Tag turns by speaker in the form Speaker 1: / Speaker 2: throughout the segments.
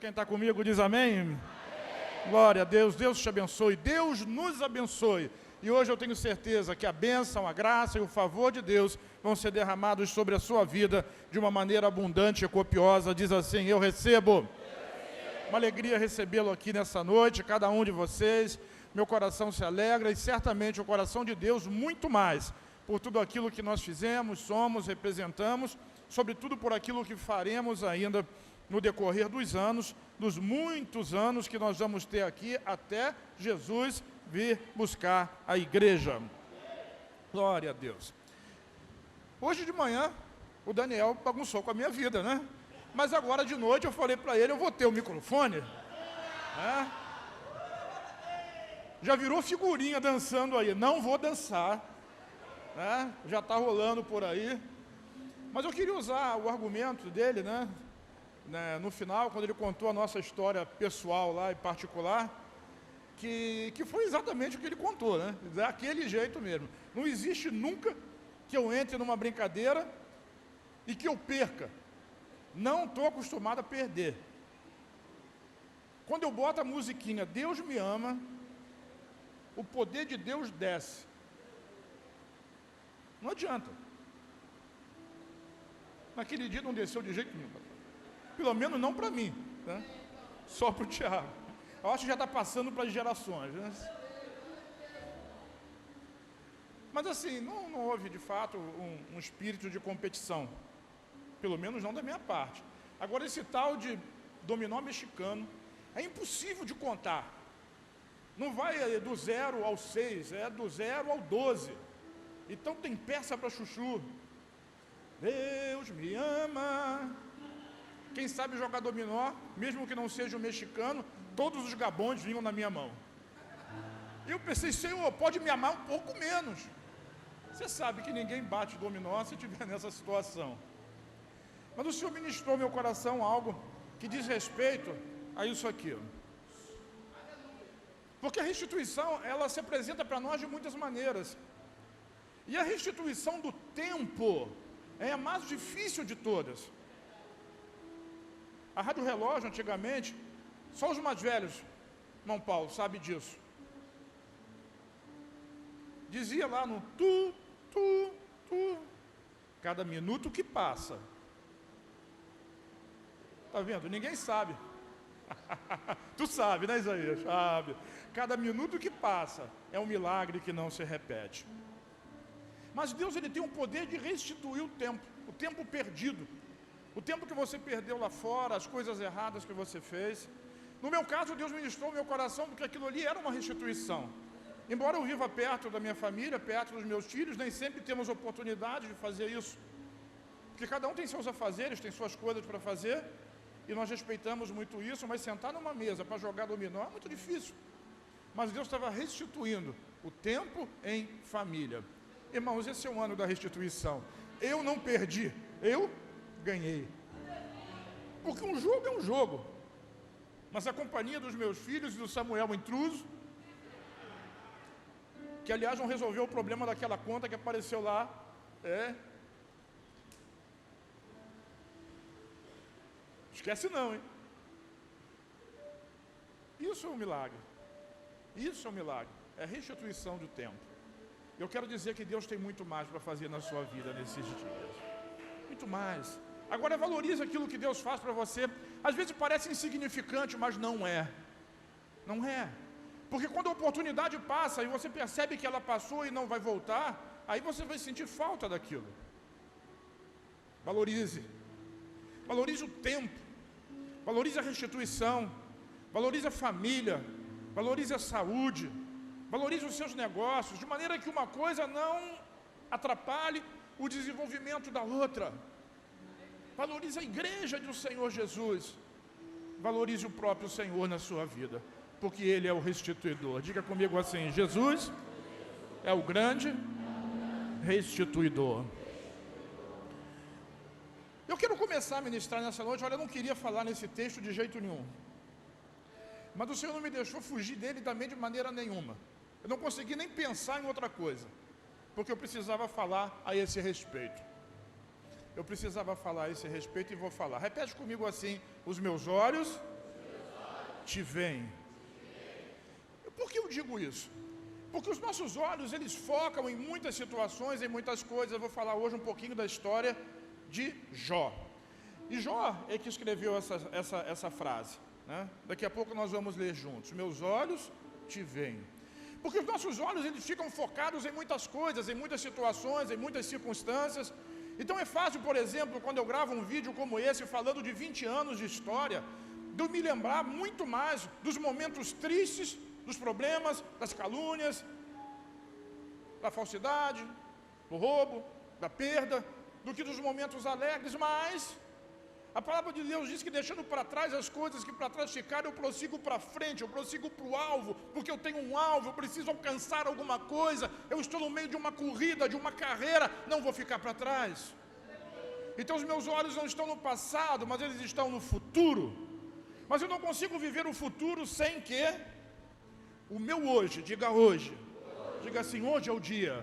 Speaker 1: Quem está comigo diz amém. Amém. Glória a Deus, Deus te abençoe, Deus nos abençoe. E hoje eu tenho certeza que a bênção, a graça e o favor de Deus vão ser derramados sobre a sua vida de uma maneira abundante e copiosa. Diz assim: eu recebo. Uma alegria recebê-lo aqui nessa noite, cada um de vocês. Meu coração se alegra e certamente o coração de Deus muito mais por tudo aquilo que nós fizemos, somos, representamos, sobretudo por aquilo que faremos ainda no decorrer dos anos, dos muitos anos que nós vamos ter aqui até Jesus vir buscar a igreja. Glória a Deus. Hoje de manhã o Daniel bagunçou com a minha vida, né? Mas agora de noite eu falei para ele, eu vou ter o microfone, né? Já virou figurinha dançando aí, não vou dançar, né? Já está rolando por aí. Mas eu queria usar o argumento dele, né? No final, quando ele contou a nossa história pessoal lá e particular, que foi exatamente o que ele contou, né? Daquele jeito mesmo. Não existe nunca que eu entre numa brincadeira e que eu perca. Não estou acostumado a perder. Quando eu boto a musiquinha Deus me ama, o poder de Deus desce. Não adianta. Naquele dia não desceu de jeito nenhum. Pelo menos não para mim, né? Só para o Tiago. Eu acho que já está passando para as gerações, né? Mas assim, não houve de fato um espírito de competição. Pelo menos não da minha parte. Agora esse tal de dominó mexicano é impossível de contar. Não vai do 0 ao 6, é do 0 ao 12. Então tem peça para chuchu. Deus me ama. Quem sabe jogar dominó, mesmo que não seja o mexicano, todos os gabões vinham na minha mão. E eu pensei, Senhor, pode me amar um pouco menos. Você sabe que ninguém bate dominó se estiver nessa situação. Mas o Senhor ministrou ao meu coração algo que diz respeito a isso aqui. Porque a restituição, ela se apresenta para nós de muitas maneiras. E a restituição do tempo é a mais difícil de todas. A rádio relógio, antigamente, só os mais velhos, irmão Paulo, sabe disso. Dizia lá no tu, tu, tu, cada minuto que passa. Está vendo? Ninguém sabe. Tu sabe, né, Isaías? Sabe. Cada minuto que passa é um milagre que não se repete. Mas Deus, ele tem um poder de restituir o tempo perdido. O tempo que você perdeu lá fora, as coisas erradas que você fez. No meu caso, Deus ministrou meu coração porque aquilo ali era uma restituição. Embora eu viva perto da minha família, perto dos meus filhos, nem sempre temos oportunidade de fazer isso. Porque cada um tem seus afazeres, tem suas coisas para fazer, e nós respeitamos muito isso, mas sentar numa mesa para jogar dominó é muito difícil. Mas Deus estava restituindo o tempo em família. Irmãos, esse é o ano da restituição. Eu não perdi, eu ganhei. Porque um jogo é um jogo. Mas a companhia dos meus filhos e do Samuel intruso, que aliás não resolveu o problema daquela conta que apareceu lá, esquece não, hein? Isso é um milagre. Isso é um milagre. É a restituição do tempo. Eu quero dizer que Deus tem muito mais para fazer na sua vida nesses dias. Muito mais. Agora valorize aquilo que Deus faz para você. Às vezes parece insignificante, mas não é. Não é. Porque quando a oportunidade passa e você percebe que ela passou e não vai voltar, aí você vai sentir falta daquilo. Valorize. Valorize o tempo. Valorize a restituição. Valorize a família. Valorize a saúde. Valorize os seus negócios, de maneira que uma coisa não atrapalhe o desenvolvimento da outra. Valorize a igreja do Senhor Jesus. Valorize o próprio Senhor na sua vida, porque Ele é o restituidor. Diga comigo assim: Jesus é o grande restituidor. Eu quero começar a ministrar nessa noite. Olha, eu não queria falar nesse texto de jeito nenhum, mas o Senhor não me deixou fugir dele também de maneira nenhuma. Eu não consegui nem pensar em outra coisa, porque eu precisava falar a esse respeito. Eu precisava falar a esse respeito e vou falar. Repete comigo assim: os meus olhos te veem. Por que eu digo isso? Porque os nossos olhos, eles focam em muitas situações, em muitas coisas. Eu vou falar hoje um pouquinho da história de Jó. E Jó é que escreveu essa frase, né? Daqui a pouco nós vamos ler juntos. Meus olhos te veem. Porque os nossos olhos, eles ficam focados em muitas coisas, em muitas situações, em muitas circunstâncias. Então é fácil, por exemplo, quando eu gravo um vídeo como esse, falando de 20 anos de história, de eu me lembrar muito mais dos momentos tristes, dos problemas, das calúnias, da falsidade, do roubo, da perda, do que dos momentos alegres. Mas a palavra de Deus diz que deixando para trás as coisas que para trás ficaram, eu prossigo para frente, eu prossigo para o alvo, porque eu tenho um alvo, eu preciso alcançar alguma coisa, eu estou no meio de uma corrida, de uma carreira, não vou ficar para trás. Então os meus olhos não estão no passado, mas eles estão no futuro. Mas eu não consigo viver o futuro sem que o meu hoje, diga assim, hoje é o dia,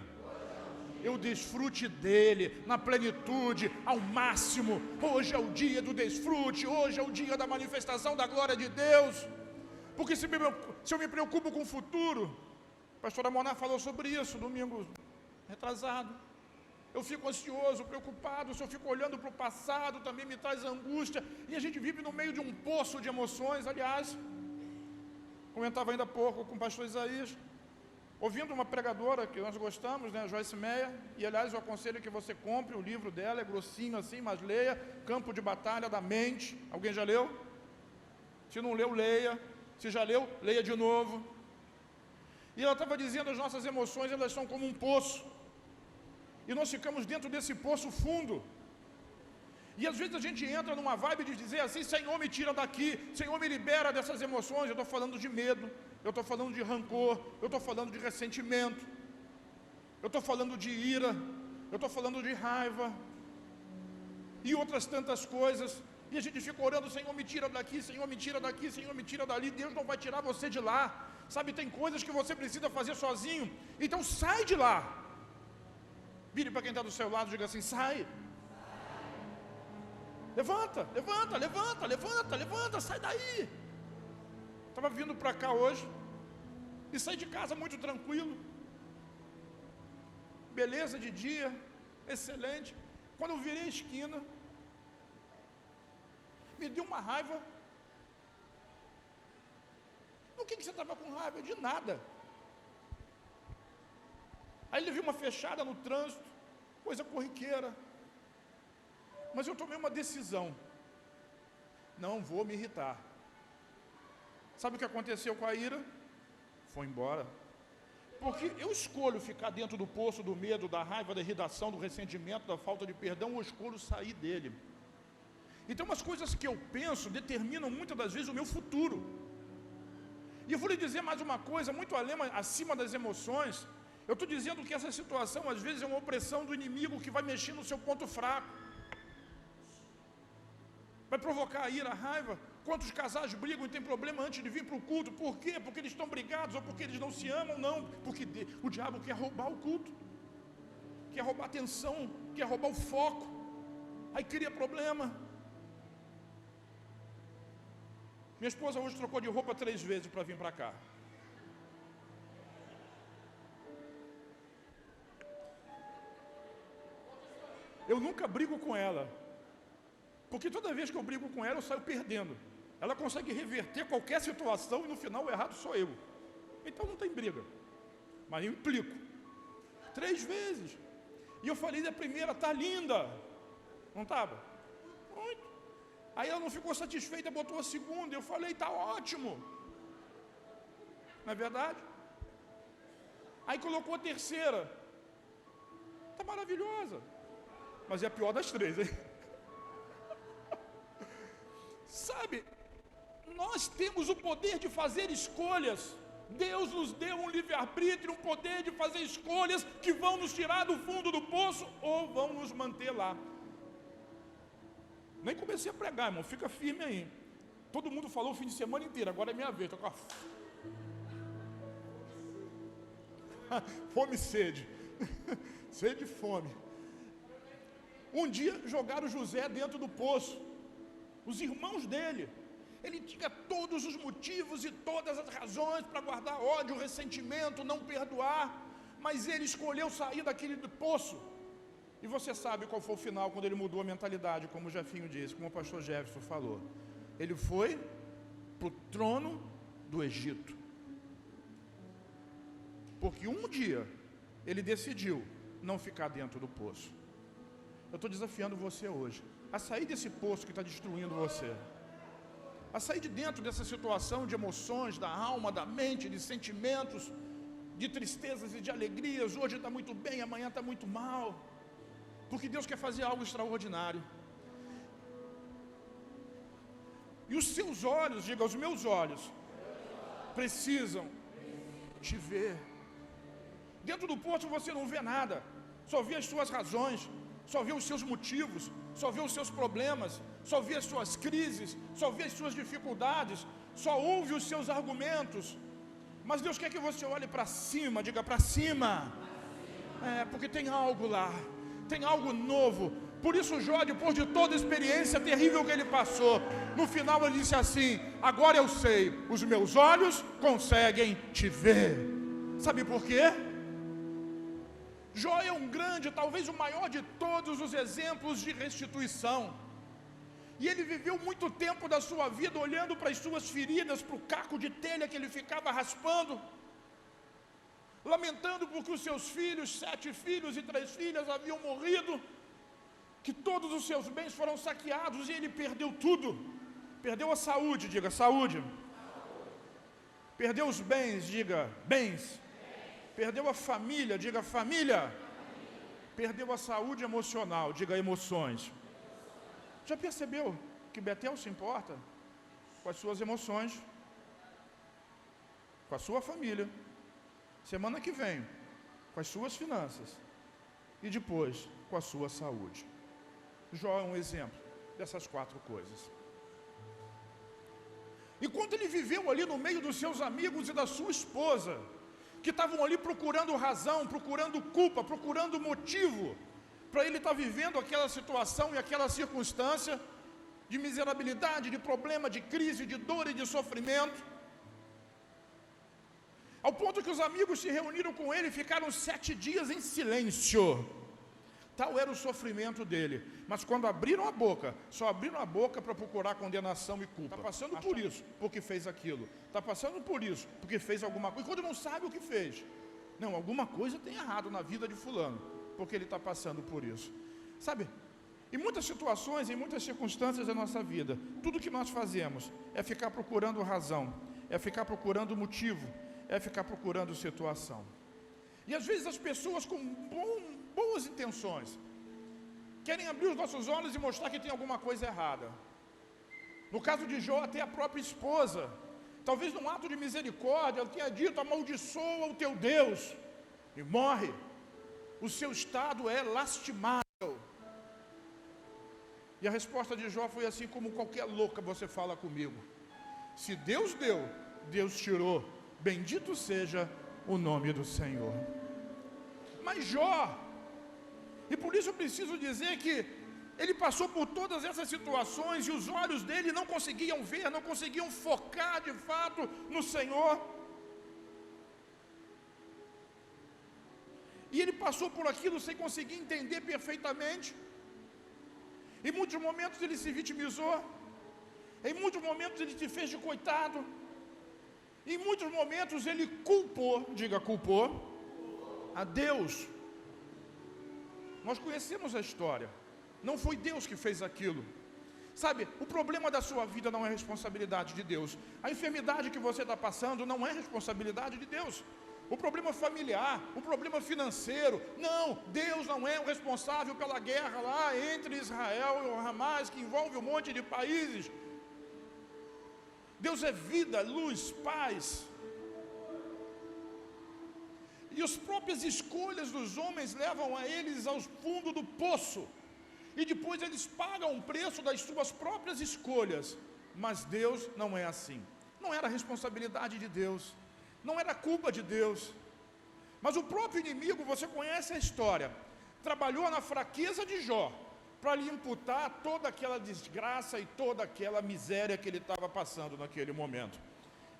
Speaker 1: eu desfrute dele na plenitude, ao máximo. Hoje é o dia do desfrute, hoje é o dia da manifestação da glória de Deus. Porque se eu me preocupo com o futuro, a pastora Moná falou sobre isso domingo retrasado, eu fico ansioso, preocupado. Se eu fico olhando para o passado, também me traz angústia, e a gente vive no meio de um poço de emoções. Aliás, comentava ainda há pouco com o pastor Isaías, ouvindo uma pregadora que nós gostamos, né, Joyce Meyer, e aliás eu aconselho que você compre o livro dela, é grossinho assim, mas leia, Campo de Batalha da Mente. Alguém já leu? Se não leu, leia. Se já leu, leia de novo. E ela estava dizendo, as nossas emoções, elas são como um poço, e nós ficamos dentro desse poço fundo. E às vezes a gente entra numa vibe de dizer assim, Senhor, me tira daqui, Senhor, me libera dessas emoções. Eu estou falando de medo, eu estou falando de rancor, eu estou falando de ressentimento, eu estou falando de ira, eu estou falando de raiva, e outras tantas coisas. E a gente fica orando, Senhor, me tira daqui, Senhor, me tira daqui, Senhor, me tira dali. Deus não vai tirar você de lá. Sabe, tem coisas que você precisa fazer sozinho, então sai de lá. Vire para quem está do seu lado e diga assim, sai. Levanta, levanta, levanta, levanta, levanta, sai daí. Estava vindo para cá hoje e saí de casa muito tranquilo, beleza de dia, excelente. Quando eu virei a esquina, me deu uma raiva. No que você estava com raiva? De nada. Aí ele viu uma fechada no trânsito, coisa corriqueira. Mas eu tomei uma decisão, não vou me irritar. Sabe o que aconteceu com a ira? Foi embora. Porque eu escolho ficar dentro do poço do medo, da raiva, da irritação, do ressentimento, da falta de perdão, ou eu escolho sair dele. Então as coisas que eu penso determinam muitas das vezes o meu futuro. E eu vou lhe dizer mais uma coisa, muito além, acima das emoções. Eu estou dizendo que essa situação às vezes é uma opressão do inimigo que vai mexer no seu ponto fraco, vai provocar a ira, a raiva. Quantos casais brigam e tem problema antes de vir para o culto? Por quê? Porque eles estão brigados ou porque eles não se amam? Não, porque o diabo quer roubar o culto, quer roubar a atenção, quer roubar o foco, aí cria problema. Minha esposa hoje trocou de roupa 3 vezes para vir para cá. Eu nunca brigo com ela, porque toda vez que eu brigo com ela, eu saio perdendo. Ela consegue reverter qualquer situação e no final o errado sou eu. Então não tem briga, mas eu implico. 3 vezes. E eu falei da primeira, tá linda. Não estava? Muito. Aí ela não ficou satisfeita, botou a segunda. Eu falei, tá ótimo. Não é verdade? Aí colocou a terceira. Tá maravilhosa. Mas é a pior das 3, hein? Sabe, nós temos o poder de fazer escolhas. Deus nos deu um livre-arbítrio, um poder de fazer escolhas que vão nos tirar do fundo do poço ou vão nos manter lá. Nem comecei a pregar, irmão, fica firme aí. Todo mundo falou o fim de semana inteiro, agora é minha vez. Estou com a fome e sede. Sede e fome. Um dia jogaram José dentro do poço. Os irmãos dele, ele tinha todos os motivos e todas as razões para guardar ódio, ressentimento, não perdoar, mas ele escolheu sair daquele poço. E você sabe qual foi o final quando ele mudou a mentalidade, como o Jefinho disse, como o pastor Jefferson falou. Ele foi para o trono do Egito. Porque um dia ele decidiu não ficar dentro do poço. Eu estou desafiando você hoje a sair desse poço que está destruindo você, a sair de dentro dessa situação de emoções, da alma, da mente, de sentimentos, de tristezas e de alegrias. Hoje está muito bem, amanhã está muito mal, porque Deus quer fazer algo extraordinário. E os seus olhos, diga, os meus olhos precisam te ver. Dentro do poço você não vê nada, só vê as suas razões, só vê os seus motivos, só vê os seus problemas, só vê as suas crises, só vê as suas dificuldades, só ouve os seus argumentos. Mas Deus quer que você olhe para cima, diga para cima. Porque tem algo lá, tem algo novo. Por isso Jó, depois de toda a experiência terrível que ele passou, no final ele disse assim: agora eu sei, os meus olhos conseguem te ver. Sabe por quê? Jó é um grande, talvez o maior de todos os exemplos de restituição. E ele viveu muito tempo da sua vida olhando para as suas feridas, para o caco de telha que ele ficava raspando, lamentando porque os seus filhos, 7 filhos e 3 filhas haviam morrido, que todos os seus bens foram saqueados e ele perdeu tudo. Perdeu a saúde, diga saúde. Perdeu os bens, diga bens. Perdeu a família, diga família. Perdeu a saúde emocional, diga emoções. Já percebeu que Betel se importa com as suas emoções, com a sua família, semana que vem, com as suas finanças e depois com a sua saúde? Jó é um exemplo dessas 4 coisas. Enquanto ele viveu ali no meio dos seus amigos e da sua esposa, que estavam ali procurando razão, procurando culpa, procurando motivo para ele estar vivendo aquela situação e aquela circunstância de miserabilidade, de problema, de crise, de dor e de sofrimento, ao ponto que os amigos se reuniram com ele e ficaram 7 dias em silêncio. Tal era o sofrimento dele. Mas quando abriram a boca, só abriram a boca para procurar condenação e culpa. Está passando por isso, porque fez aquilo. Está passando por isso, porque fez alguma coisa. E quando não sabe o que fez, não, alguma coisa tem errado na vida de fulano, porque ele está passando por isso. Sabe, em muitas situações, em muitas circunstâncias da nossa vida, tudo que nós fazemos é ficar procurando razão, é ficar procurando motivo, é ficar procurando situação. E às vezes as pessoas com boas intenções querem abrir os nossos olhos e mostrar que tem alguma coisa errada. No caso de Jó, até a própria esposa, talvez num ato de misericórdia, ela tenha dito: amaldiçoa o teu Deus e morre. O seu estado é lastimável. E a resposta de Jó foi assim: como qualquer louca você fala comigo. Se Deus deu, Deus tirou. Bendito seja o nome do Senhor. Mas Jó, e por isso eu preciso dizer que ele passou por todas essas situações e os olhos dele não conseguiam ver, não conseguiam focar de fato no Senhor. E ele passou por aquilo sem conseguir entender perfeitamente. Em muitos momentos ele se vitimizou, em muitos momentos ele se fez de coitado, em muitos momentos ele culpou, diga culpou, a Deus. Nós conhecemos a história. Não foi Deus que fez aquilo. Sabe, o problema da sua vida não é responsabilidade de Deus. A enfermidade que você está passando não é responsabilidade de Deus. O problema familiar, o problema financeiro, não, Deus não é o responsável pela guerra lá entre Israel e o Hamas, que envolve um monte de países. Deus é vida, luz, paz. E as próprias escolhas dos homens levam a eles ao fundo do poço. E depois eles pagam o preço das suas próprias escolhas. Mas Deus não é assim. Não era responsabilidade de Deus. Não era culpa de Deus. Mas o próprio inimigo, você conhece a história, trabalhou na fraqueza de Jó para lhe imputar toda aquela desgraça e toda aquela miséria que ele estava passando naquele momento.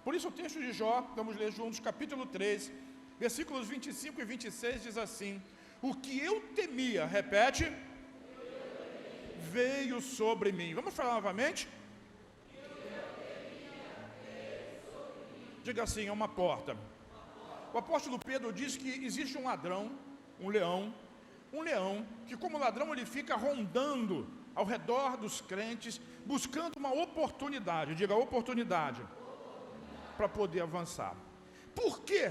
Speaker 1: Por isso o texto de Jó, vamos ler juntos, capítulo 3, versículos 25 e 26, diz assim: o que eu temia, repete, veio sobre mim. Vamos falar novamente? Diga assim, é uma porta. O apóstolo Pedro diz que existe um ladrão, um leão, que como ladrão ele fica rondando ao redor dos crentes, buscando uma oportunidade, diga oportunidade, para poder avançar. Por quê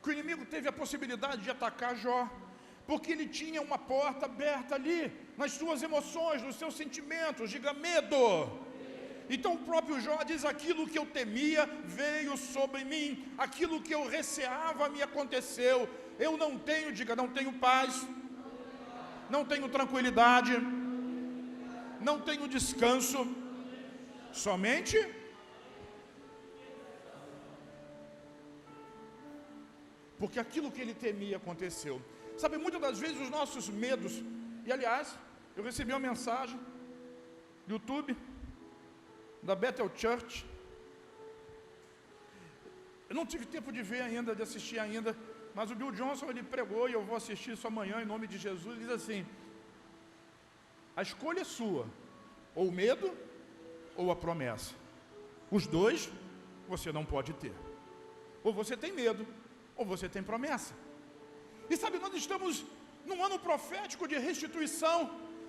Speaker 1: que o inimigo teve a possibilidade de atacar Jó? Porque ele tinha uma porta aberta ali, nas suas emoções, nos seus sentimentos, diga medo. Então o próprio Jó diz: aquilo que eu temia veio sobre mim, aquilo que eu receava me aconteceu. Eu não tenho, diga, não tenho paz, não tenho tranquilidade, não tenho descanso, somente porque aquilo que ele temia aconteceu. Sabe, muitas das vezes os nossos medos, e aliás, eu recebi uma mensagem do YouTube, da Bethel Church, eu não tive tempo de ver ainda, de assistir ainda, mas o Bill Johnson ele pregou, e eu vou assistir isso amanhã em nome de Jesus. Ele diz assim: a escolha é sua, ou o medo ou a promessa. Os dois você não pode ter. Ou você tem medo, ou você tem promessa. E sabe, nós estamos num ano profético de restituição,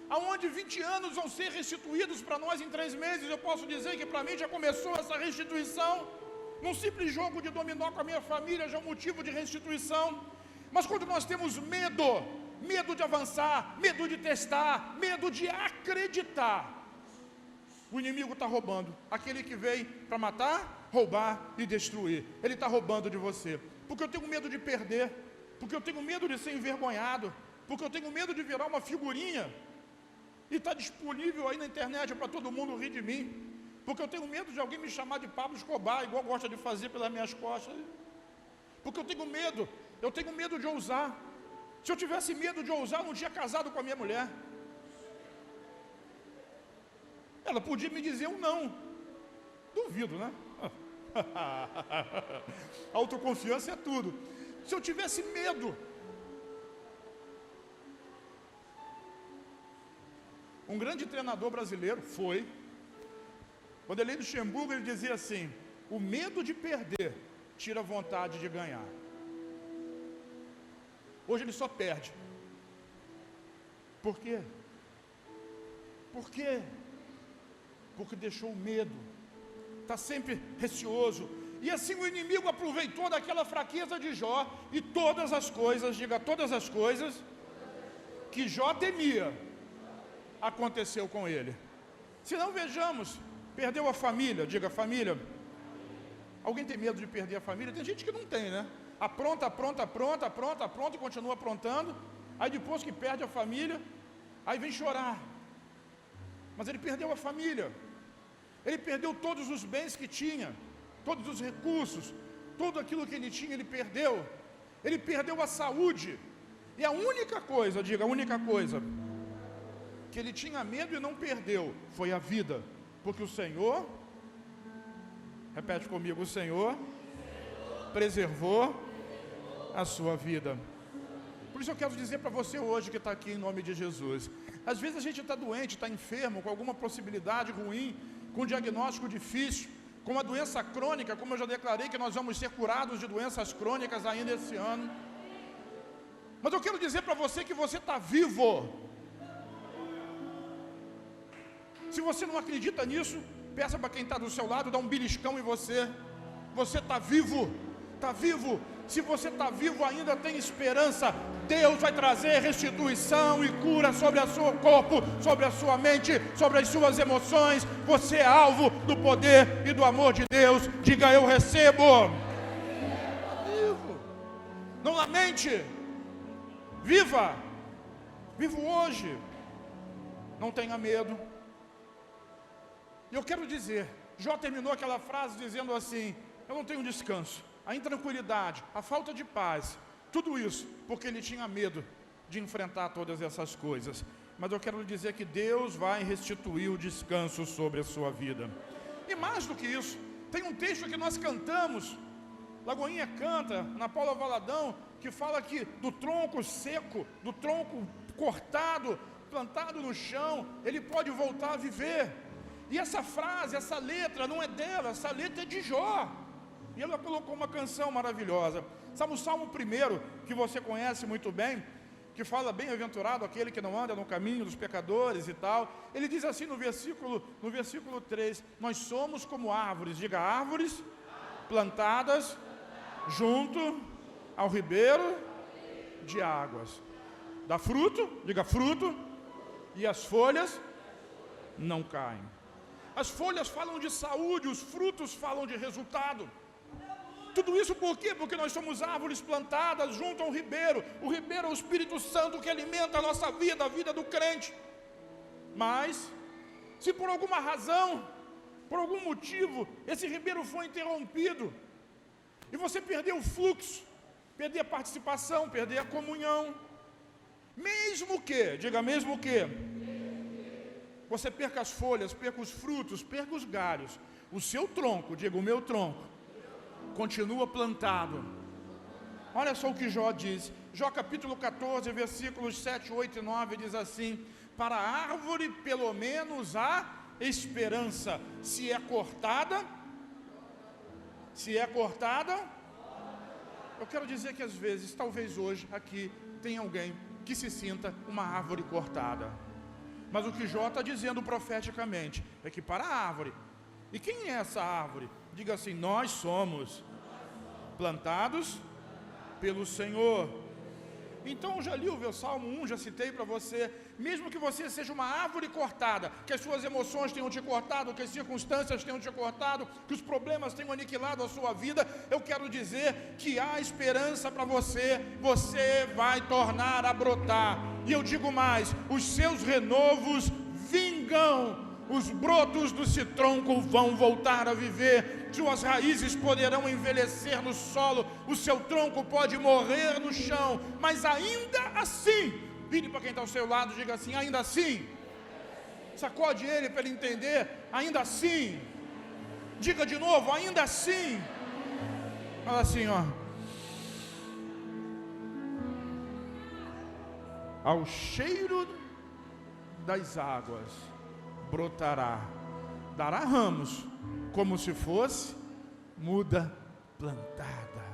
Speaker 1: aonde 20 anos vão ser restituídos para nós em 3 meses. Eu posso dizer que para mim já começou essa restituição. Num simples jogo de dominó com a minha família já é um motivo de restituição. Mas quando nós temos medo de avançar, medo de testar, medo de acreditar, o inimigo está roubando. Aquele que veio para matar, roubar e destruir, ele está roubando de você. Porque eu tenho medo de perder, porque eu tenho medo de ser envergonhado, porque eu tenho medo de virar uma figurinha e está disponível aí na internet para todo mundo rir de mim, porque eu tenho medo de alguém me chamar de Pablo Escobar, igual gosta de fazer pelas minhas costas, porque eu tenho medo de ousar. Se eu tivesse medo de ousar, eu não tinha casado com a minha mulher. Ela podia me dizer um não, duvido, né? Autoconfiança é tudo. Se eu tivesse medo, um grande treinador brasileiro foi, Vanderlei Luxemburgo, ele dizia assim: o medo de perder tira a vontade de ganhar. Hoje ele só perde. Por quê? Por quê? Porque deixou o medo, está sempre receoso. E assim o inimigo aproveitou daquela fraqueza de Jó, e todas as coisas, diga todas as coisas que Jó temia, aconteceu com ele. Se não, vejamos, perdeu a família, diga família. Alguém tem medo de perder a família? Tem gente que não tem, né? Apronta e continua aprontando. Aí depois que perde a família, aí vem chorar. Mas ele perdeu a família, ele perdeu todos os bens que tinha, todos os recursos, tudo aquilo que ele tinha, ele perdeu a saúde. E a única coisa, diga, a única coisa que ele tinha medo e não perdeu foi a vida, porque o Senhor, repete comigo, o Senhor preservou a sua vida. Por isso eu quero dizer para você hoje que está aqui em nome de Jesus, às vezes a gente está doente, está enfermo, com alguma possibilidade ruim, com um diagnóstico difícil, com uma doença crônica, como eu já declarei que nós vamos ser curados de doenças crônicas ainda esse ano. Mas eu quero dizer para você que você está vivo. Se você não acredita nisso, peça para quem está do seu lado, dá um beliscão em você. Você está vivo, está vivo. Se você está vivo, ainda tem esperança. Deus vai trazer restituição e cura sobre o seu corpo, sobre a sua mente, sobre as suas emoções. Você é alvo do poder e do amor de Deus. Diga: eu recebo. Está vivo. Não lamente. Viva. Vivo hoje. Não tenha medo. E eu quero dizer, Jó terminou aquela frase dizendo assim: eu não tenho descanso. A intranquilidade, a falta de paz, tudo isso porque ele tinha medo de enfrentar todas essas coisas. mas eu quero lhe dizer que Deus vai restituir o descanso sobre a sua vida. E mais do que isso, tem um texto que nós cantamos, Lagoinha canta, Ana Paula Valadão, que fala que do tronco seco, do tronco cortado, plantado no chão, ele pode voltar a viver. E essa frase, essa letra não é dela, essa letra é de Jó. E ela colocou uma canção maravilhosa. Sabe o Salmo 1, que você conhece muito bem, que fala: bem-aventurado aquele que não anda no caminho dos pecadores e tal. Ele diz assim no versículo 3, nós somos como árvores, diga árvores, plantadas junto ao ribeiro de águas. Dá fruto, diga fruto, e as folhas não caem. As folhas falam de saúde, os frutos falam de resultado. Tudo isso por quê? Porque nós somos árvores plantadas junto a um ribeiro. O ribeiro é o Espírito Santo que alimenta a nossa vida, a vida do crente. Mas, se por alguma razão, por algum motivo, esse ribeiro foi interrompido, e você perdeu o fluxo, perder a participação, perder a comunhão, mesmo que, diga mesmo que, você perca as folhas, perca os frutos, perca os galhos, o seu tronco, diga o meu tronco, continua plantado. Olha só o que Jó diz, Jó capítulo 14, versículos 7, 8 e 9, diz assim: para a árvore pelo menos há esperança, se é cortada, eu quero dizer que às vezes, talvez hoje, aqui, tem alguém que se sinta uma árvore cortada. Mas o que Jó está dizendo profeticamente é que para a árvore, e quem é essa árvore? Diga assim: nós somos plantados pelo Senhor. Então eu já li o Salmo 1, já citei para você. Mesmo que você seja uma árvore cortada, que as suas emoções tenham te cortado, que as circunstâncias tenham te cortado, que os problemas tenham aniquilado a sua vida, eu quero dizer que há esperança para você. Você vai tornar a brotar. E eu digo mais, os seus renovos vingam. Os brotos do seu tronco vão voltar a viver, suas raízes poderão envelhecer no solo, o seu tronco pode morrer no chão, mas ainda assim, vire para quem está ao seu lado, diga assim: ainda assim, sacode ele para ele entender, ainda assim, diga de novo, ainda assim, fala assim, ó: ao cheiro das águas brotará, dará ramos, como se fosse muda plantada.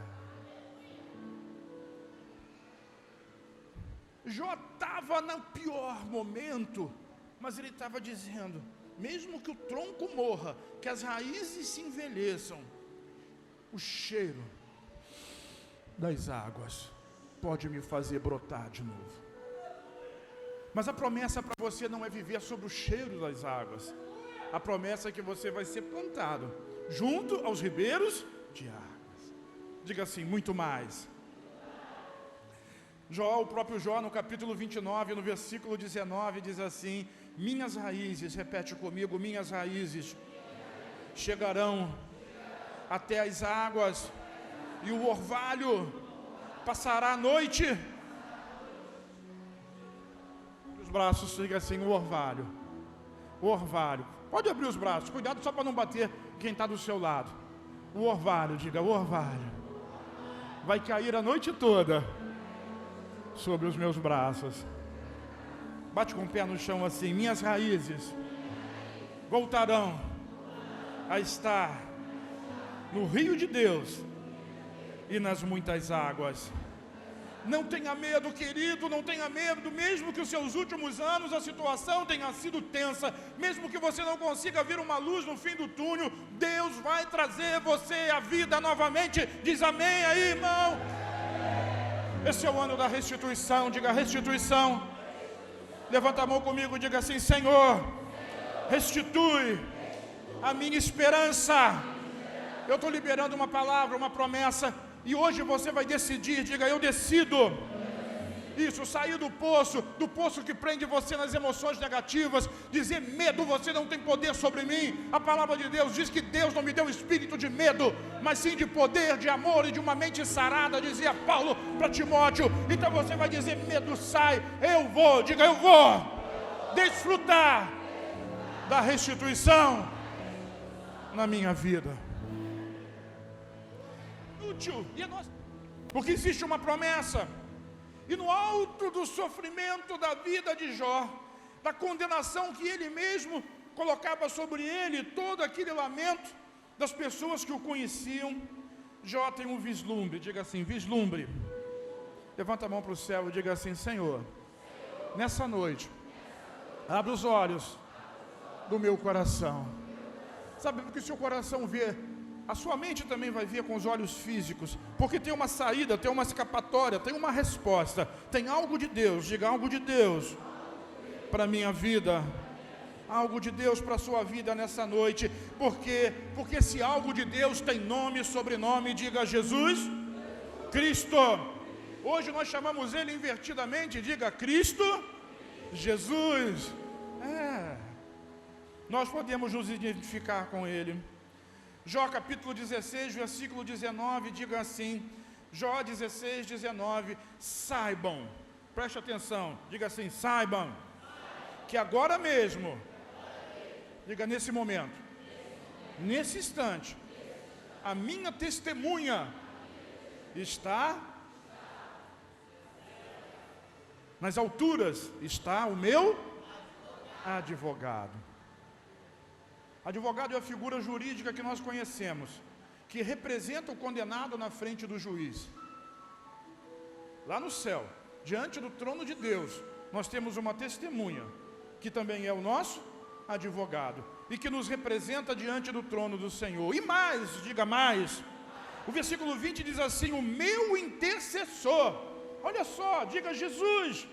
Speaker 1: Jó estava no pior momento, mas ele estava dizendo: mesmo que o tronco morra, que as raízes se envelheçam, o cheiro das águas pode me fazer brotar de novo. Mas a promessa para você não é viver sob o cheiro das águas. A promessa é que você vai ser plantado junto aos ribeiros de águas. Diga assim: muito mais. Jó, o próprio Jó, no capítulo 29, no versículo 19, diz assim: minhas raízes, repete comigo, minhas raízes chegarão até as águas, e o orvalho passará a noite. Braços, diga assim: o orvalho, pode abrir os braços, cuidado só para não bater quem está do seu lado. O orvalho, diga: o orvalho vai cair a noite toda sobre os meus braços. Bate com o pé no chão assim: minhas raízes voltarão a estar no rio de Deus e nas muitas águas. Não tenha medo, querido, não tenha medo, mesmo que os seus últimos anos a situação tenha sido tensa, mesmo que você não consiga ver uma luz no fim do túnel, Deus vai trazer você à vida novamente. Diz amém aí, irmão. Esse é o ano da restituição, diga restituição. Levanta a mão comigo, diga assim: Senhor, restitui a minha esperança. Eu estou liberando uma palavra, uma promessa, e hoje você vai decidir, diga: eu decido. Isso, sair do poço que prende você nas emoções negativas, dizer: medo, você não tem poder sobre mim. A palavra de Deus diz que Deus não me deu espírito de medo, mas sim de poder, de amor e de uma mente sarada, dizia Paulo para Timóteo. Então você vai dizer: medo sai, eu vou, diga: eu vou. desfrutar da restituição na minha vida. Útil. Porque existe uma promessa. E no alto do sofrimento da vida de Jó, da condenação que ele mesmo colocava sobre ele, todo aquele lamento das pessoas que o conheciam, Jó tem um vislumbre. Diga assim, vislumbre. Levanta a mão para o céu e diga assim: Senhor, nessa noite, abre os olhos do meu coração. Sabe, porque se o coração vê, a sua mente também vai ver com os olhos físicos, porque tem uma saída, tem uma escapatória, tem uma resposta, tem algo de Deus. Diga, algo de Deus para a minha vida, algo de Deus para a sua vida nessa noite. Porque esse algo de Deus tem nome e sobrenome. Diga, Jesus Cristo. Hoje nós chamamos ele invertidamente. Diga, Cristo Jesus. Nós podemos nos identificar com ele. Jó capítulo 16, versículo 19, diga assim, Jó 16, 19, saibam, preste atenção, diga assim, saibam, que agora mesmo, diga nesse momento, nesse instante, a minha testemunha está nas alturas, está o meu advogado. Advogado é a figura jurídica que nós conhecemos, que representa o condenado na frente do juiz. Lá no céu, diante do trono de Deus, nós temos uma testemunha, que também é o nosso advogado, e que nos representa diante do trono do Senhor. E mais, diga mais, o versículo 20 diz assim, o meu intercessor, olha só, diga Jesus,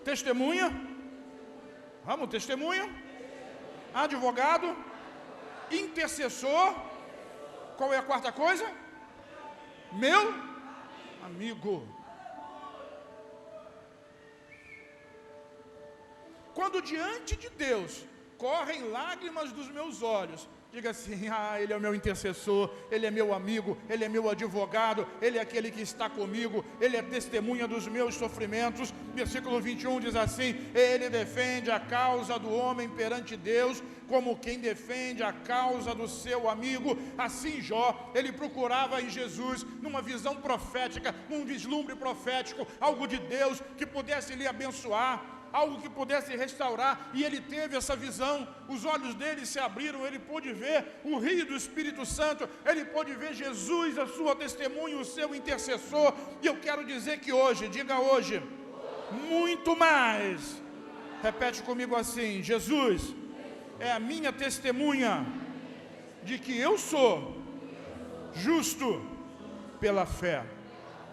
Speaker 1: testemunha, vamos, testemunha, advogado, intercessor, qual é a quarta coisa? Meu amigo. Quando diante de Deus correm lágrimas dos meus olhos, diga assim, ele é o meu intercessor, ele é meu amigo, ele é meu advogado, ele é aquele que está comigo, ele é testemunha dos meus sofrimentos. Versículo 21 diz assim, ele defende a causa do homem perante Deus, como quem defende a causa do seu amigo. Assim Jó, ele procurava em Jesus, numa visão profética, num vislumbre profético, algo de Deus que pudesse lhe abençoar, algo que pudesse restaurar, e ele teve essa visão, os olhos dele se abriram, ele pôde ver o rio do Espírito Santo, ele pôde ver Jesus, a sua testemunha, o seu intercessor. E eu quero dizer que hoje, diga hoje, muito mais, repete comigo assim, Jesus é a minha testemunha de que eu sou justo pela fé.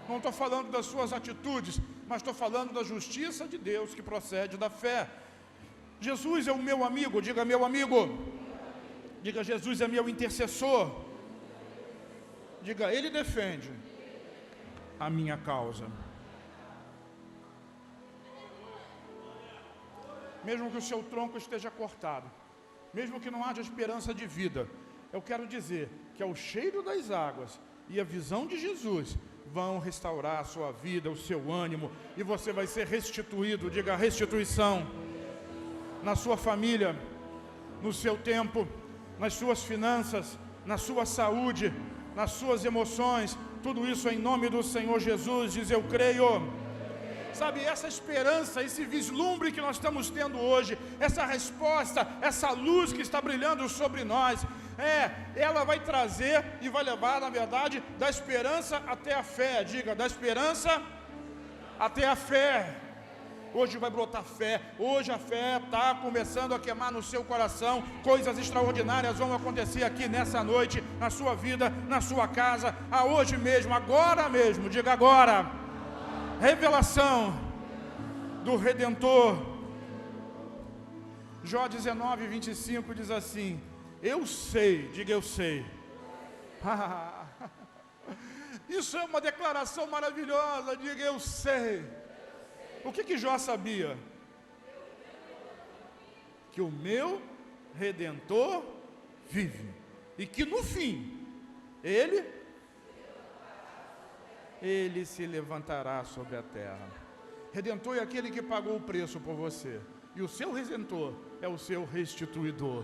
Speaker 1: Não estou falando das suas atitudes, mas estou falando da justiça de Deus que procede da fé. Jesus é o meu amigo, diga meu amigo. Diga, Jesus é meu intercessor. Diga, ele defende a minha causa. Mesmo que o seu tronco esteja cortado, mesmo que não haja esperança de vida, eu quero dizer que é o cheiro das águas e a visão de Jesus vão restaurar a sua vida, o seu ânimo, e você vai ser restituído. Diga, restituição na sua família, no seu tempo, nas suas finanças, na sua saúde, nas suas emoções, tudo isso em nome do Senhor Jesus. Diz, eu creio. Sabe, essa esperança, esse vislumbre que nós estamos tendo hoje, essa resposta, essa luz que está brilhando sobre nós, ela vai trazer e vai levar, na verdade, da esperança até a fé. Diga, da esperança até a fé. Hoje vai brotar fé, hoje a fé está começando a queimar no seu coração, coisas extraordinárias vão acontecer aqui nessa noite, na sua vida, na sua casa, hoje mesmo, agora mesmo, diga agora, revelação do Redentor. Jó 19, 25 diz assim, eu sei, diga eu sei. Isso é uma declaração maravilhosa, diga eu sei. O que Jó sabia? Que o meu Redentor vive, e que no fim, ele se levantará sobre a terra. Redentor é aquele que pagou o preço por você. E o seu redentor é o seu restituidor.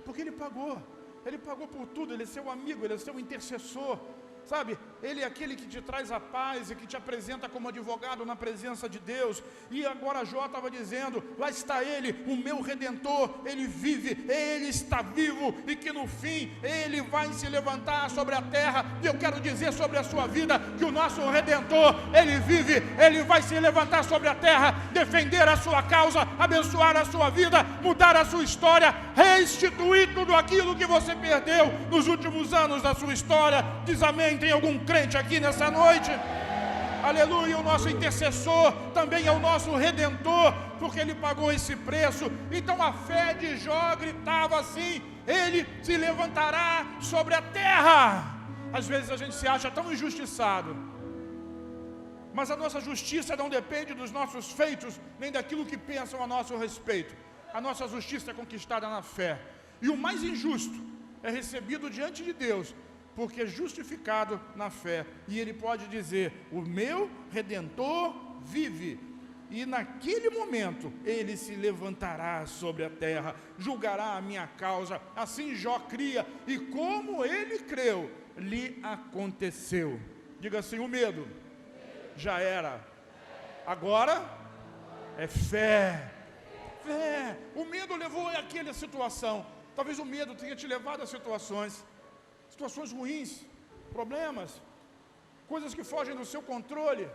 Speaker 1: Porque Ele pagou por tudo, Ele é seu amigo, Ele é seu intercessor. Sabe, Ele é aquele que te traz a paz e que te apresenta como advogado na presença de Deus. E agora Jó estava dizendo, lá está Ele, o meu Redentor, Ele vive, Ele está vivo, e que no fim Ele vai se levantar sobre a terra. E eu quero dizer sobre a sua vida, que o nosso Redentor, Ele vive, Ele vai se levantar sobre a terra, defender a sua causa, abençoar a sua vida, mudar a sua história, restituir tudo aquilo que você perdeu nos últimos anos da sua história. Diz amém. Tem algum crente aqui nessa noite? Aleluia. O nosso intercessor também é o nosso Redentor, porque Ele pagou esse preço. Então a fé de Jó gritava assim: Ele se levantará sobre a terra. Às vezes a gente se acha tão injustiçado, mas a nossa justiça não depende dos nossos feitos, nem daquilo que pensam a nosso respeito. A nossa justiça é conquistada na fé. E o mais injusto é recebido diante de Deus, porque é justificado na fé. E ele pode dizer: o meu Redentor vive. E naquele momento ele se levantará sobre a terra, julgará a minha causa. Assim Jó cria, e como ele creu, lhe aconteceu. Diga assim: o medo já era, agora é fé. Fé. O medo levou àquela situação. Talvez o medo tenha te levado a situações ruins, problemas, coisas que fogem do seu controle.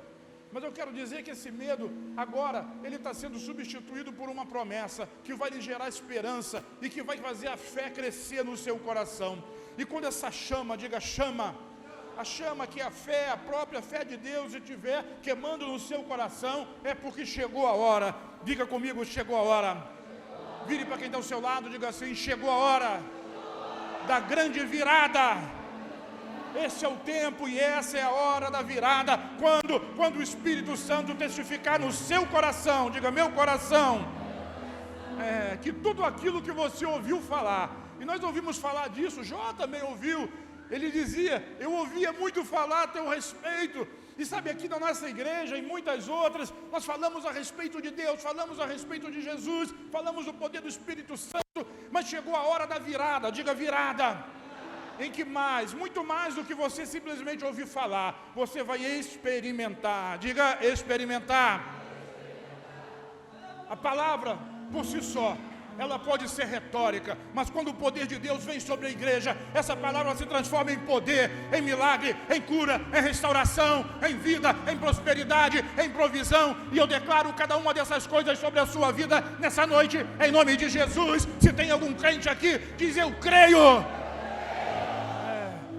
Speaker 1: Mas eu quero dizer que esse medo, agora, ele está sendo substituído por uma promessa que vai lhe gerar esperança e que vai fazer a fé crescer no seu coração. E quando essa chama, diga chama, a chama que é a fé, a própria fé de Deus, estiver queimando no seu coração, é porque chegou a hora. Diga comigo: chegou a hora. Vire para quem está ao seu lado, diga assim: chegou a hora da grande virada. Esse é o tempo e essa é a hora da virada, quando o Espírito Santo testificar no seu coração, diga meu coração, que tudo aquilo que você ouviu falar, e nós ouvimos falar disso, Jó também ouviu, ele dizia: eu ouvia muito falar a teu respeito. E sabe, aqui na nossa igreja e muitas outras, nós falamos a respeito de Deus, falamos a respeito de Jesus, falamos do poder do Espírito Santo, mas chegou a hora da virada, diga virada, em que muito mais do que você simplesmente ouvir falar, você vai experimentar, diga experimentar. A palavra por si só, ela pode ser retórica, mas quando o poder de Deus vem sobre a igreja, essa palavra se transforma em poder, em milagre, em cura, em restauração, em vida, em prosperidade, em provisão. E eu declaro cada uma dessas coisas sobre a sua vida nessa noite, em nome de Jesus. Se tem algum crente aqui, diz: eu creio.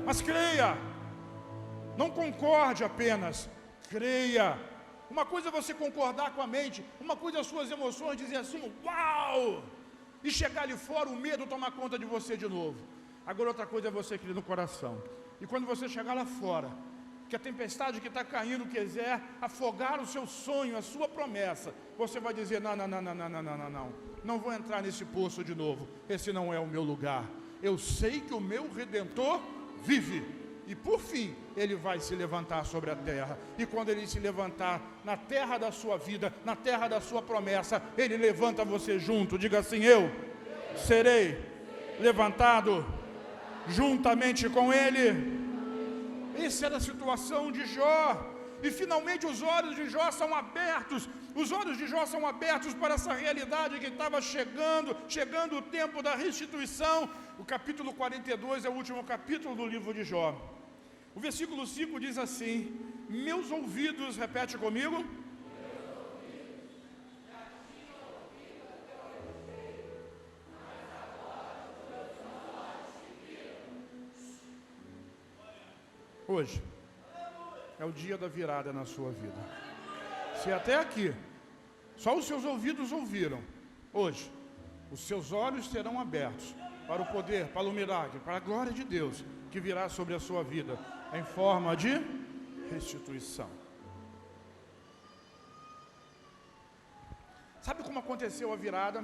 Speaker 1: Mas creia, não concorde apenas, creia. Uma coisa é você concordar com a mente, uma coisa é as suas emoções dizer assim: uau! E chegar ali fora, o medo tomar conta de você de novo. Agora outra coisa é você crer no coração. E quando você chegar lá fora, que a tempestade que está caindo quiser afogar o seu sonho, a sua promessa, você vai dizer: não vou entrar nesse poço de novo, esse não é o meu lugar. Eu sei que o meu Redentor vive. E por fim, Ele vai se levantar sobre a terra. E quando Ele se levantar na terra da sua vida, na terra da sua promessa, Ele levanta você junto. Diga assim: eu serei levantado juntamente com Ele. Essa era a situação de Jó. E finalmente os olhos de Jó são abertos. Os olhos de Jó são abertos para essa realidade que estava chegando o tempo da restituição. O capítulo 42 é o último capítulo do livro de Jó. O versículo 5 diz assim: meus ouvidos, repete comigo. Hoje é o dia da virada na sua vida. Se até aqui só os seus ouvidos ouviram, hoje os seus olhos serão abertos para o poder, para o milagre, para a glória de Deus que virá sobre a sua vida em forma de restituição. Sabe como aconteceu a virada?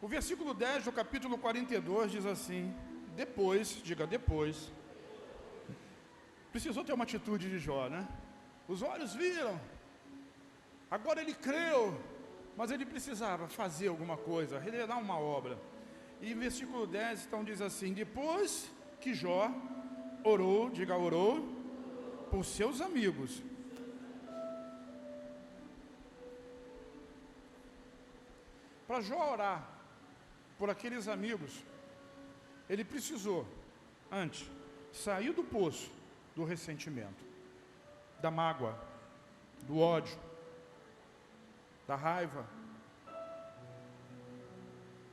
Speaker 1: O versículo 10 do capítulo 42 diz assim: depois, diga depois. Precisou ter uma atitude de Jó, né? Os olhos viram, agora ele creu, mas ele precisava fazer alguma coisa, realizar uma obra. E versículo 10 então diz assim: depois que Jó orou, diga orou, por seus amigos. Para Jó orar por aqueles amigos, ele precisou, antes, sair do poço do ressentimento, da mágoa, do ódio, da raiva.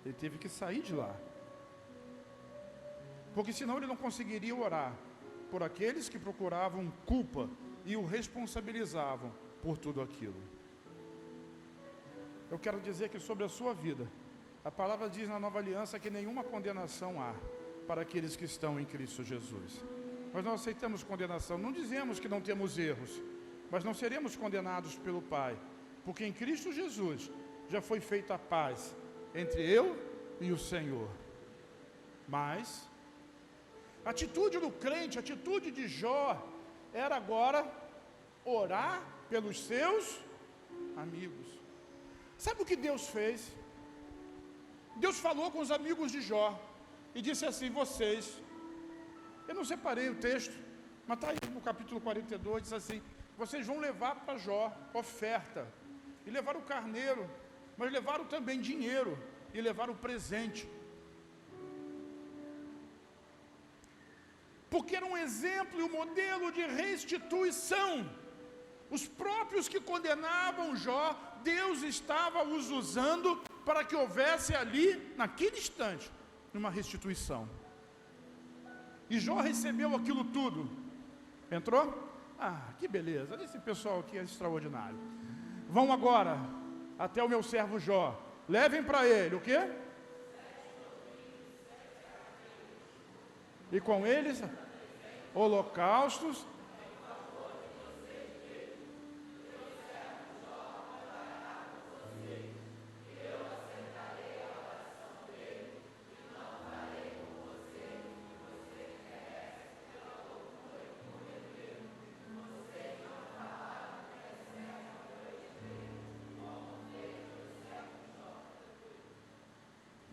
Speaker 1: Ele teve que sair de lá, porque senão ele não conseguiria orar por aqueles que procuravam culpa e o responsabilizavam por tudo aquilo. Eu quero dizer que sobre a sua vida, a palavra diz na Nova Aliança que nenhuma condenação há para aqueles que estão em Cristo Jesus. Mas não aceitamos condenação, não dizemos que não temos erros, mas não seremos condenados pelo Pai, porque em Cristo Jesus já foi feita a paz entre eu e o Senhor. Mas a atitude do crente, a atitude de Jó, era agora orar pelos seus amigos. Sabe o que Deus fez? Deus falou com os amigos de Jó e disse assim: vocês, eu não separei o texto, mas está aí no capítulo 42, diz assim: vocês vão levar para Jó oferta, e levaram o carneiro, mas levaram também dinheiro, e levaram presente, porque era um exemplo e um modelo de restituição. Os próprios que condenavam Jó, Deus estava os usando para que houvesse ali, naquele instante, uma restituição. E Jó recebeu aquilo tudo. Entrou? Ah, que beleza, esse pessoal aqui é extraordinário. Vão agora até o meu servo Jó, levem para ele o quê? E com eles holocaustos.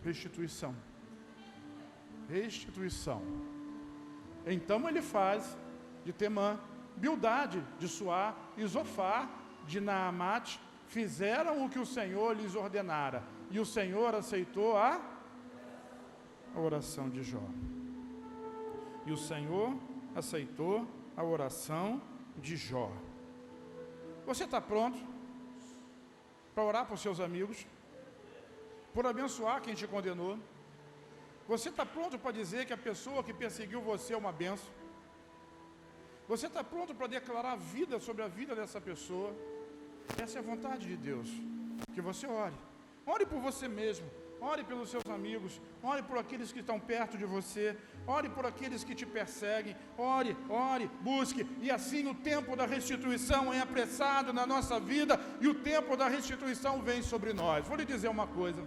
Speaker 1: Restituição. Restituição. Então ele faz de Temã, Bildade, de Suá e Zofar, de Naamate, fizeram o que o Senhor lhes ordenara, e o Senhor aceitou a oração de Jó. E o Senhor aceitou a oração de Jó. Você está pronto para orar por seus amigos? Por abençoar quem te condenou? Você está pronto para dizer que a pessoa que perseguiu você é uma bênção? Você está pronto para declarar vida sobre a vida dessa pessoa? Essa é a vontade de Deus, que você ore. Ore por você mesmo, ore pelos seus amigos, ore por aqueles que estão perto de você, ore por aqueles que te perseguem, ore, busque, e assim o tempo da restituição é apressado na nossa vida, e o tempo da restituição vem sobre nós. Vou lhe dizer uma coisa,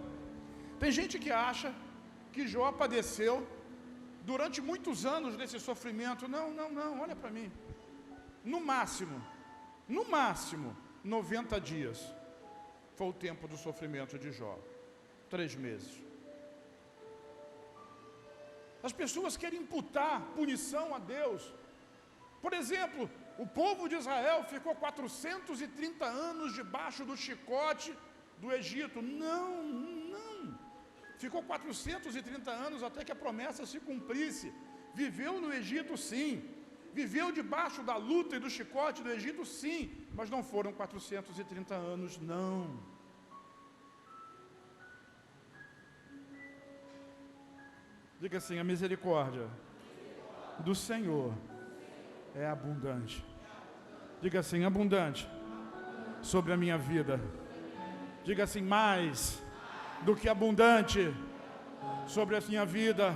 Speaker 1: tem gente que acha que Jó padeceu durante muitos anos desse sofrimento. Não, olha para mim, no máximo, 90 dias, foi o tempo do sofrimento de Jó, 3 meses. As pessoas querem imputar punição a Deus. Por exemplo, o povo de Israel ficou 430 anos debaixo do chicote do Egito. Não. Ficou 430 anos até que a promessa se cumprisse. Viveu no Egito, sim. Viveu debaixo da luta e do chicote do Egito, sim. Mas não foram 430 anos, não. Diga assim: a misericórdia do Senhor é abundante. Diga assim: abundante sobre a minha vida. Diga assim: mais do que abundante sobre a minha vida.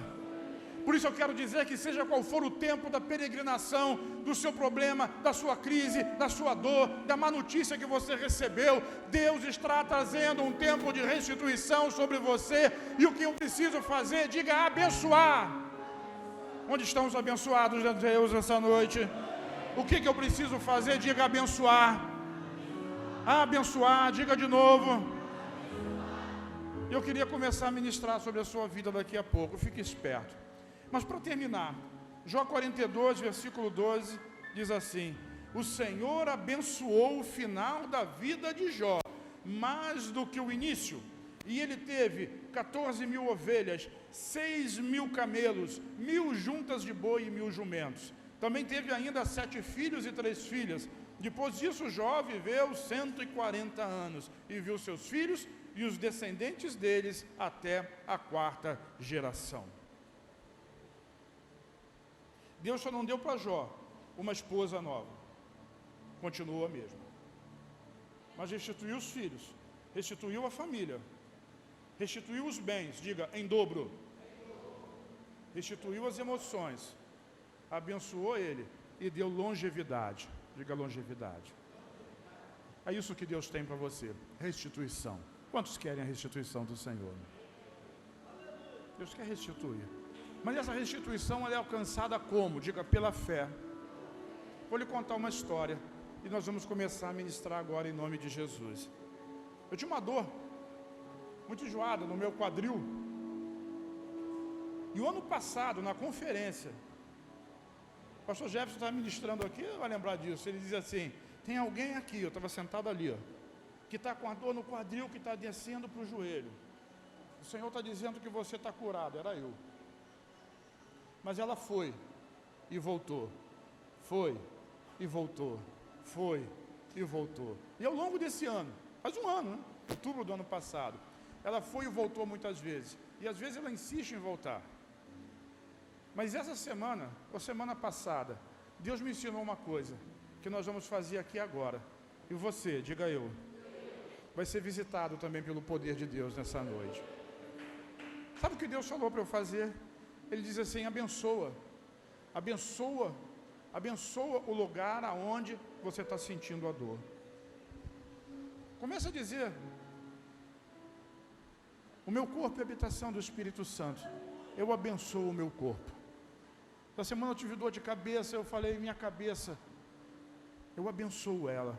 Speaker 1: Por isso eu quero dizer que seja qual for o tempo da peregrinação, do seu problema, da sua crise, da sua dor, da má notícia que você recebeu, Deus está trazendo um tempo de restituição sobre você, e o que eu preciso fazer, diga abençoar. Onde estão os abençoados de Deus essa noite? O que eu preciso fazer, diga abençoar. Abençoar, diga de novo. Eu queria começar a ministrar sobre a sua vida daqui a pouco, fique esperto. Mas para terminar, Jó 42, versículo 12, diz assim: o Senhor abençoou o final da vida de Jó, mais do que o início. E ele teve 14.000 ovelhas, 6.000 camelos, 1.000 juntas de boi e 1.000 jumentos. Também teve ainda 7 filhos e 3 filhas. Depois disso, Jó viveu 140 anos e viu seus filhos e os descendentes deles até a 4ª geração. Deus só não deu para Jó uma esposa nova, continua a mesma, mas restituiu os filhos, restituiu a família, restituiu os bens, diga, em dobro, restituiu as emoções, abençoou ele e deu longevidade, diga longevidade. É isso que Deus tem para você, restituição. Quantos querem a restituição do Senhor? Deus quer restituir, mas essa restituição ela é alcançada como? Diga, pela fé. Vou lhe contar uma história e nós vamos começar a ministrar agora em nome de Jesus. Eu tinha uma dor muito enjoada no meu quadril. E o ano passado, na conferência, o pastor Jefferson estava ministrando aqui, vai lembrar disso. Ele dizia assim: tem alguém aqui, eu estava sentado ali, ó, que está com a dor no quadril, que está descendo para o joelho. O Senhor está dizendo que você está curado. Era eu. Mas ela foi e voltou, foi e voltou, foi e voltou. E ao longo desse ano, faz um ano, né? Outubro do ano passado, ela foi e voltou muitas vezes. E às vezes ela insiste em voltar. Mas essa semana, ou semana passada, Deus me ensinou uma coisa, que nós vamos fazer aqui agora. E você, diga eu, vai ser visitado também pelo poder de Deus nessa noite. Sabe o que Deus falou para eu fazer? Ele diz assim: abençoa, abençoa, abençoa o lugar aonde você está sentindo a dor. Começa a dizer: o meu corpo é habitação do Espírito Santo, eu abençoo o meu corpo. Essa semana eu tive dor de cabeça, eu falei: minha cabeça, eu abençoo ela.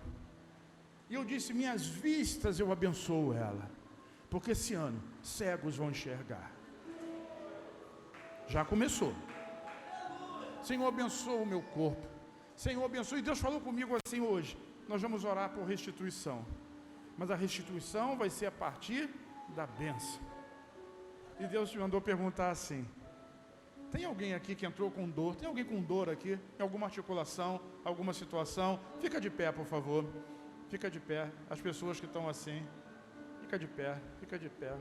Speaker 1: E eu disse: minhas vistas eu abençoo ela, porque esse ano cegos vão enxergar. Já começou. Senhor, abençoa o meu corpo. Senhor, abençoa. E Deus falou comigo assim hoje: nós vamos orar por restituição. Mas a restituição vai ser a partir da bênção. E Deus te mandou perguntar assim: tem alguém aqui que entrou com dor? Tem alguém com dor aqui? Em alguma articulação, alguma situação? Fica de pé, por favor. Fica de pé. As pessoas que estão assim, fica de pé, fica de pé.